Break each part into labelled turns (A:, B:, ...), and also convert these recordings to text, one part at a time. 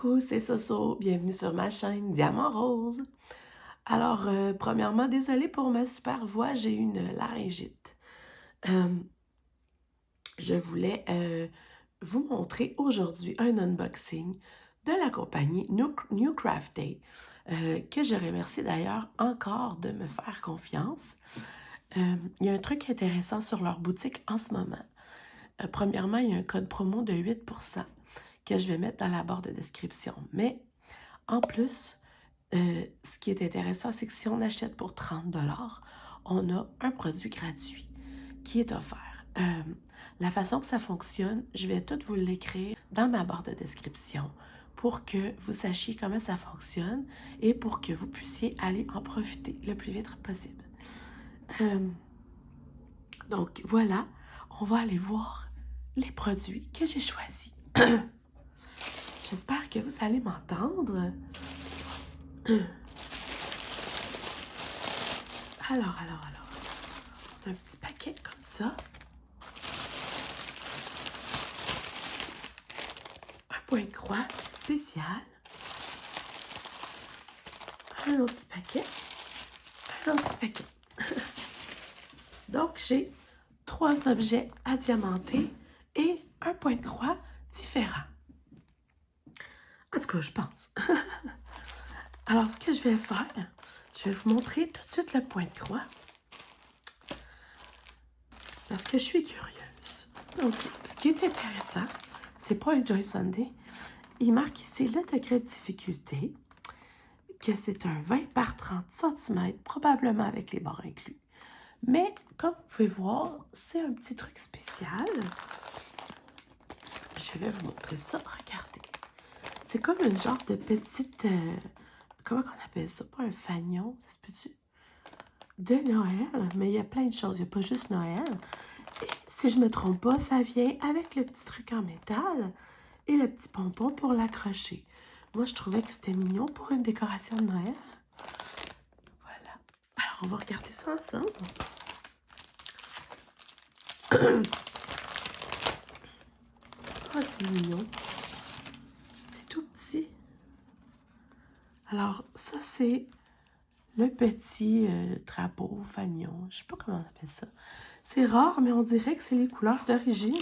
A: Coucou, c'est Soso, bienvenue sur ma chaîne Diamant Rose. Alors, premièrement, désolée pour ma super voix, j'ai une laryngite. Euh, je voulais vous montrer aujourd'hui un unboxing de la compagnie New Craft Day, que je remercie d'ailleurs encore de me faire confiance. Il y a un truc intéressant sur leur boutique en ce moment. Premièrement, il y a un code promo de 8% que je vais mettre dans la barre de description. Mais en plus, ce qui est intéressant, c'est que si on achète pour 30 on a un produit gratuit qui est offert. La façon que ça fonctionne, je vais tout vous l'écrire dans ma barre de description pour que vous sachiez comment ça fonctionne et pour que vous puissiez aller en profiter le plus vite possible. Donc voilà, on va aller voir les produits que j'ai choisis. J'espère que vous allez m'entendre. Alors. On a un petit paquet comme ça. Un point de croix spécial. Un autre petit paquet. Un autre petit paquet. Donc, j'ai 3 objets à diamanter et un point de croix différent. En tout cas, je pense. Alors, ce que je vais faire, je vais vous montrer tout de suite le point de croix. Parce que je suis curieuse. Donc, ce qui est intéressant, c'est pas un Joy Sunday. Il marque ici le degré de difficulté, que c'est un 20 par 30 cm, probablement avec les bords inclus. Mais, comme vous pouvez voir, c'est un petit truc spécial. Je vais vous montrer ça. Regardez. C'est comme une genre de petite... comment on appelle ça? Pas un fanion, ça se peut-tu? De Noël, mais il y a plein de choses. Il n'y a pas juste Noël. Et si je ne me trompe pas, ça vient avec le petit truc en métal et le petit pompon pour l'accrocher. Moi, je trouvais que c'était mignon pour une décoration de Noël. Voilà. Alors, on va regarder ça ensemble. Oh, c'est mignon. C'est tout petit. Alors, ça, c'est le petit drapeau, fanion. Je sais pas comment on appelle ça. C'est rare, mais on dirait que c'est les couleurs d'origine.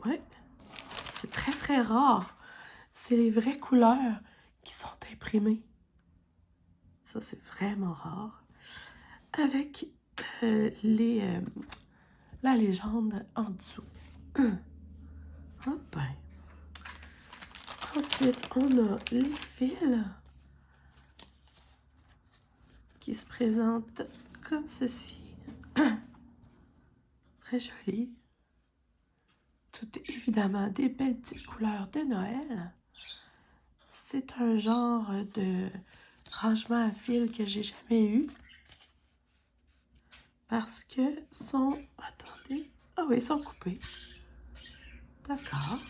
A: Ouais. C'est très, très rare. C'est les vraies couleurs qui sont imprimées. Ça, c'est vraiment rare. Avec la légende en dessous. Hop, ben. Ensuite, on a les fils qui se présentent comme ceci. Très joli. Tout est évidemment des belles petites couleurs de Noël. C'est un genre de rangement à fil que j'ai jamais eu. Parce que sont... Attendez. Ah oui, ils sont coupés. D'accord.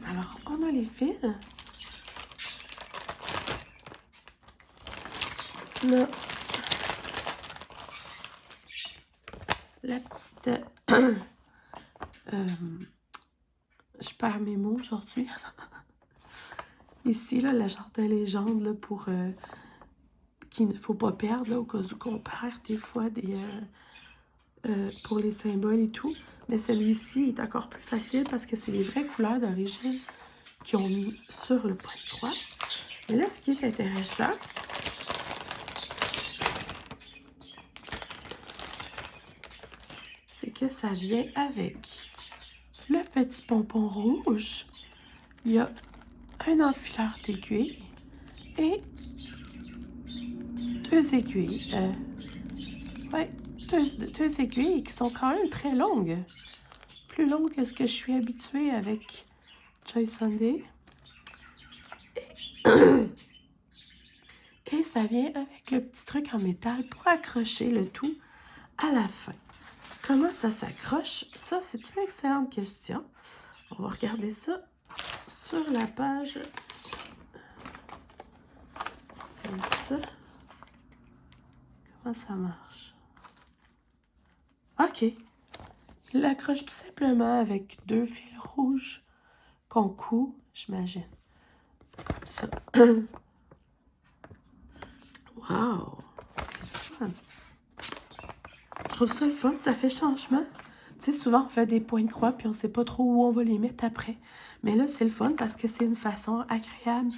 A: Alors, on a les fils. Là, la petite... je perds mes mots aujourd'hui. Ici, là, le genre de légende là, pour... qu'il ne faut pas perdre, là, au cas où qu'on perd des fois des... pour les symboles et tout. Mais celui-ci est encore plus facile parce que c'est les vraies couleurs d'origine qu'ils ont mis sur le point de croix. Et là, ce qui est intéressant, c'est que ça vient avec le petit pompon rouge. Il y a un enfileur d'aiguilles et 2 aiguilles. Ouais, deux aiguilles qui sont quand même très longues. Plus longues que ce que je suis habituée avec Joy Sunday. Et ça vient avec le petit truc en métal pour accrocher le tout à la fin. Comment ça s'accroche? Ça, c'est une excellente question. On va regarder ça sur la page. Comme ça. Comment ça marche? OK. Il l'accroche tout simplement avec 2 fils rouges qu'on coud, j'imagine. Comme ça. Wow! C'est le fun! Je trouve ça le fun, ça fait changement. Tu sais, souvent, on fait des points de croix, puis on sait pas trop où on va les mettre après. Mais là, c'est le fun parce que c'est une façon agréable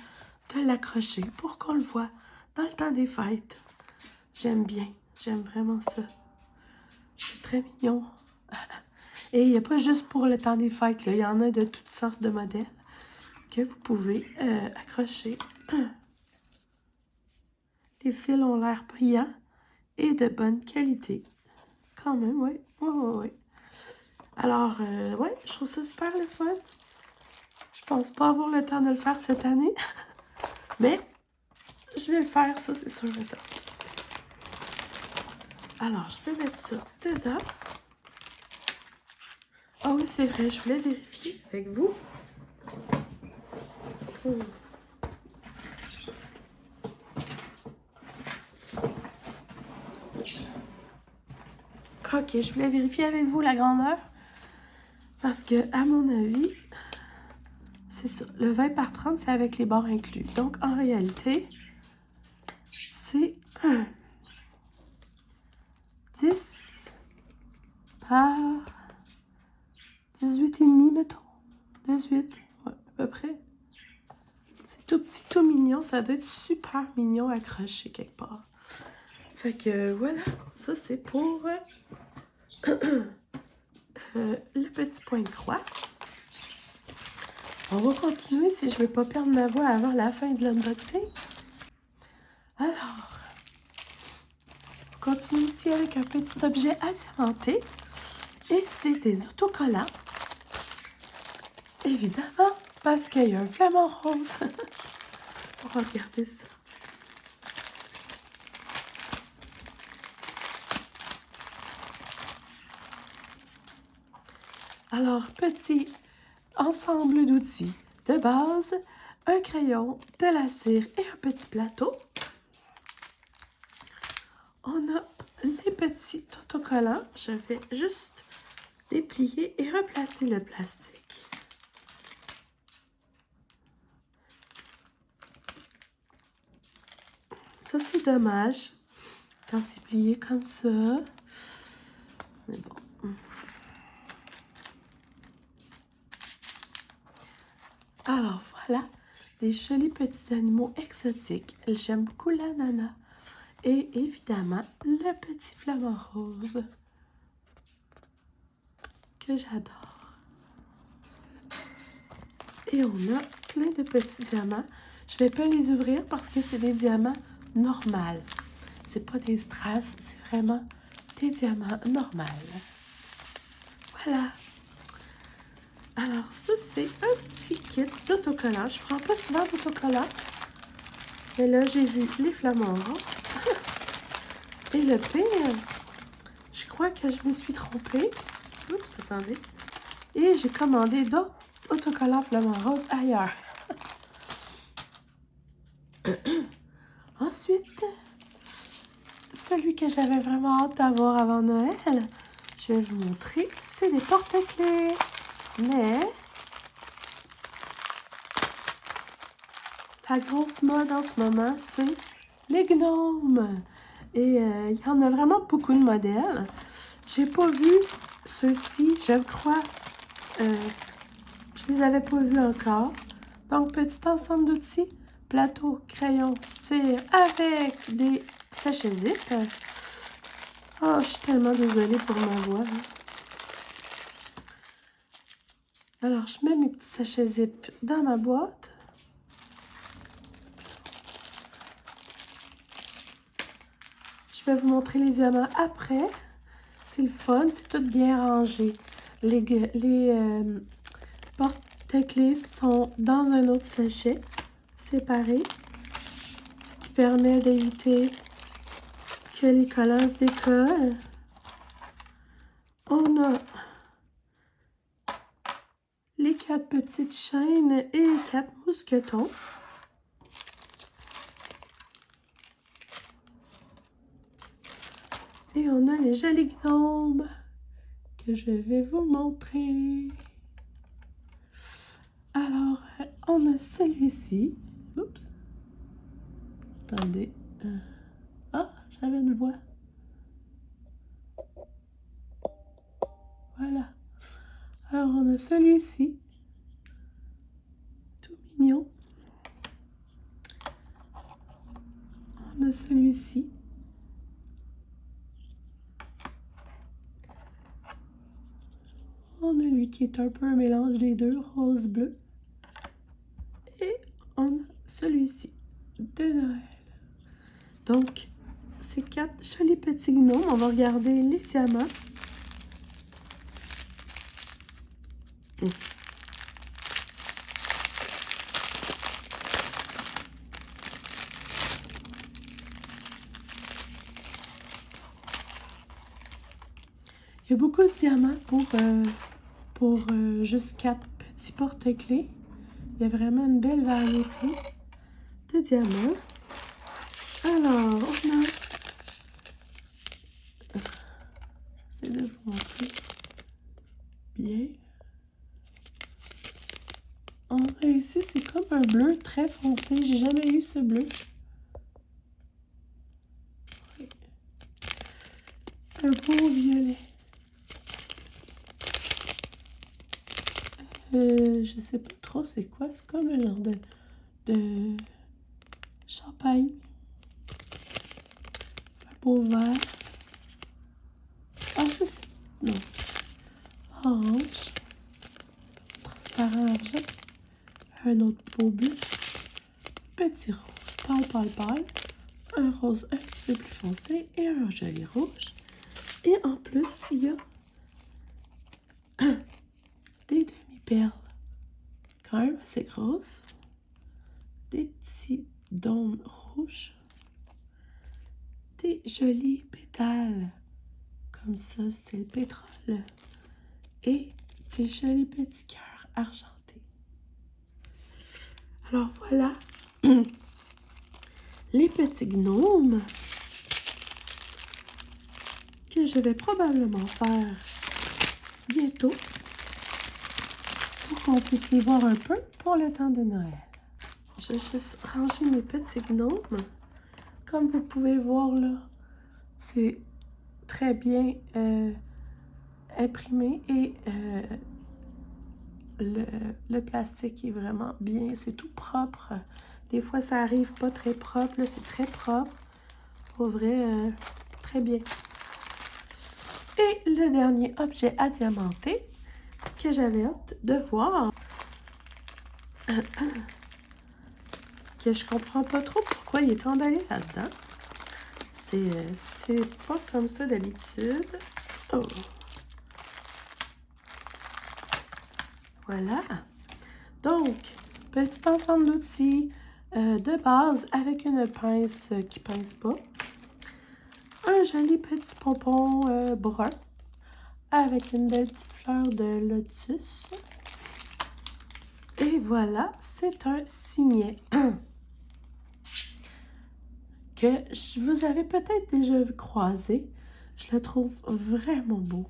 A: de l'accrocher pour qu'on le voit dans le temps des fêtes. J'aime bien. J'aime vraiment ça. C'est très mignon. Et il n'y a pas juste pour le temps des fêtes, là. Il y en a de toutes sortes de modèles que vous pouvez accrocher. Les fils ont l'air brillants et de bonne qualité. Quand même, oui. Oui. Alors, ouais, je trouve ça super le fun. Je pense pas avoir le temps de le faire cette année. Mais, je vais le faire, ça, c'est sûr et ça. Alors, je vais mettre ça dedans. Ah oui, c'est vrai, je voulais vérifier avec vous. Ok, je voulais vérifier avec vous la grandeur. Parce que, à mon avis, c'est ça. Le 20 par 30, c'est avec les bords inclus. Donc, en réalité, c'est 10 par 18,5, mettons. 18, ouais, à peu près. C'est tout petit, tout mignon. Ça doit être super mignon accroché quelque part. Fait que, voilà. Ça, c'est pour le petit point de croix. On va continuer si je ne veux pas perdre ma voix avant la fin de l'unboxing. Alors, on continue ici avec un petit objet adiamanté. Et c'est des autocollants. Évidemment, parce qu'il y a un flamant rose. On va regarder ça. Alors, petit ensemble d'outils de base, un crayon, de la cire et un petit plateau. On a les petits autocollants. Je vais juste déplier et replacer le plastique. Ça, c'est dommage quand c'est plié comme ça. Mais bon. Alors, voilà, des jolis petits animaux exotiques. J'aime beaucoup l'ananas. Et évidemment, le petit flamant rose que j'adore. Et on a plein de petits diamants. Je ne vais pas les ouvrir parce que c'est des diamants normaux. C'est pas des strass, c'est vraiment des diamants normaux. Voilà. Alors ça, c'est un petit kit d'autocollants. Je prends pas souvent d'autocollants. Mais là, j'ai vu les flamants roses. Et le pire, je crois que je me suis trompée. Oups, attendez. Et j'ai commandé d'autres autocollants flamants roses ailleurs. Ensuite, celui que j'avais vraiment hâte d'avoir avant Noël, je vais vous montrer, c'est des porte-clés. Mais la grosse mode en ce moment, c'est les gnomes. Et il y en a vraiment beaucoup de modèles. J'ai pas vu ceux-ci, je crois. Je les avais pas vus encore. Donc, petit ensemble d'outils, plateau, crayon, cire avec des sachets zip. Oh, je suis tellement désolée pour ma voix. Alors, je mets mes petits sachets zip dans ma boîte. Je vais vous montrer les diamants après. C'est le fun, c'est tout bien rangé. Les porte-clés sont dans un autre sachet séparé, ce qui permet d'éviter que les collants se décollent. On a les 4 petites chaînes et les 4 mousquetons. Et on a les jolis gnomes que je vais vous montrer. Alors, celui-ci. Oups. Attendez. Ah, j'avais une voix. Voilà. Alors, on a celui-ci. Tout mignon. On a celui-ci. On a lui qui est un peu un mélange des deux, rose-bleu. Et on a celui-ci de Noël. Donc, ces 4 jolis petits gnomes. On va regarder les diamants. Il y a beaucoup de diamants pour juste 4 petits porte-clés. Il y a vraiment une belle variété de diamants. Alors, on a... J'essaie de vous montrer bien. On a ici, c'est comme un bleu très foncé. J'ai jamais eu ce bleu. Un beau violet. Je sais pas trop c'est quoi. C'est comme un genre de champagne. Un beau vert. Ah, ça c'est... Non. Orange. Transparent argent. Un autre beau bleu. Petit rose. Pâle. Un rose un petit peu plus foncé. Et un joli rouge. Et en plus, il y a des demi-perles. Quand même assez grosses. Des petits dômes rouges. Des jolis pétales. Comme ça, style pétrole. Et des jolis petits cœurs argentés. Alors voilà les petits gnomes que je vais probablement faire bientôt pour qu'on puisse les voir un peu pour le temps de Noël. Je vais juste ranger mes petits gnomes. Comme vous pouvez voir là, c'est très bien imprimé et le plastique est vraiment bien, c'est tout propre. Des fois, ça arrive pas très propre, là, c'est très propre. Pour vrai, très bien. Et le dernier objet à diamanter que j'avais hâte de voir, que je comprends pas trop pourquoi il est emballé là-dedans. C'est pas comme ça d'habitude. Oh. Voilà. Donc, petit ensemble d'outils de base avec une pince qui pince pas. Un joli petit pompon brun avec une belle petite fleur de lotus. Et voilà, c'est un signet que vous avez peut-être déjà vu croiser. Je le trouve vraiment beau.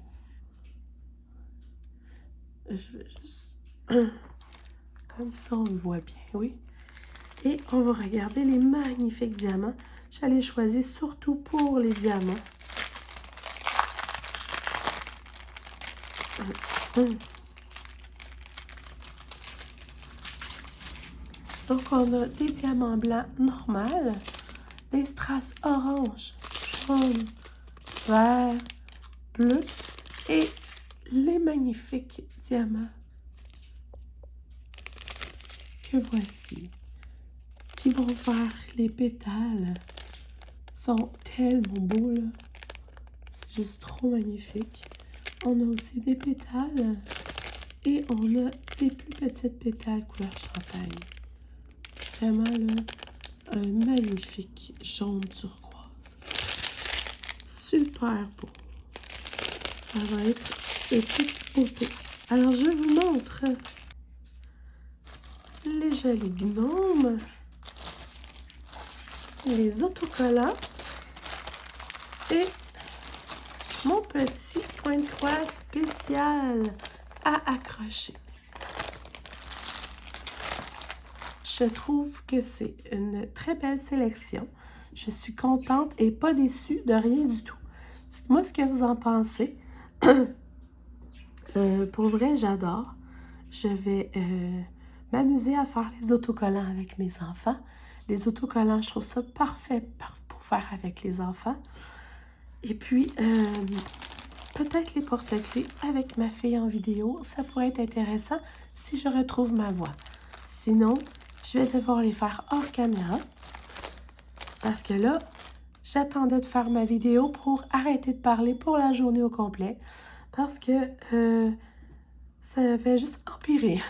A: Je vais juste... Comme ça, on le voit bien, oui. Et on va regarder les magnifiques diamants. J'allais choisir surtout pour les diamants. Donc, on a des diamants blancs normaux, des strass orange, jaune, vert, bleu et les magnifiques diamants que voici, qui vont faire les pétales. Sont tellement beaux, là. C'est juste trop magnifique. On a aussi des pétales et on a des plus petites pétales couleur champagne. Vraiment, là, un magnifique jaune turquoise. Super beau. Ça va être de toute beauté. Alors, je vous montre les jolis gnomes, les autocollants et mon petit point de croix spécial à accrocher. je trouve que c'est une très belle sélection. Je suis contente et pas déçue de rien du tout. Dites-moi ce que vous en pensez. Pour vrai, j'adore. Je vais m'amuser à faire les autocollants avec mes enfants. Les autocollants, je trouve ça parfait pour faire avec les enfants. Et puis, peut-être les porte-clés avec ma fille en vidéo. Ça pourrait être intéressant si je retrouve ma voix. Sinon, je vais devoir les faire hors caméra. Parce que là, j'attendais de faire ma vidéo pour arrêter de parler pour la journée au complet. Parce que ça va juste empirer.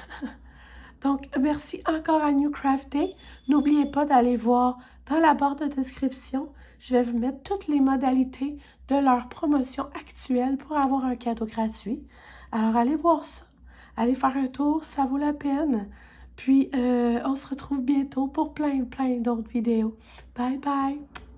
A: Donc, merci encore à New Craft Day. N'oubliez pas d'aller voir dans la barre de description. Je vais vous mettre toutes les modalités de leur promotion actuelle pour avoir un cadeau gratuit. Alors, allez voir ça. Allez faire un tour, ça vaut la peine. Puis, on se retrouve bientôt pour plein d'autres vidéos. Bye bye!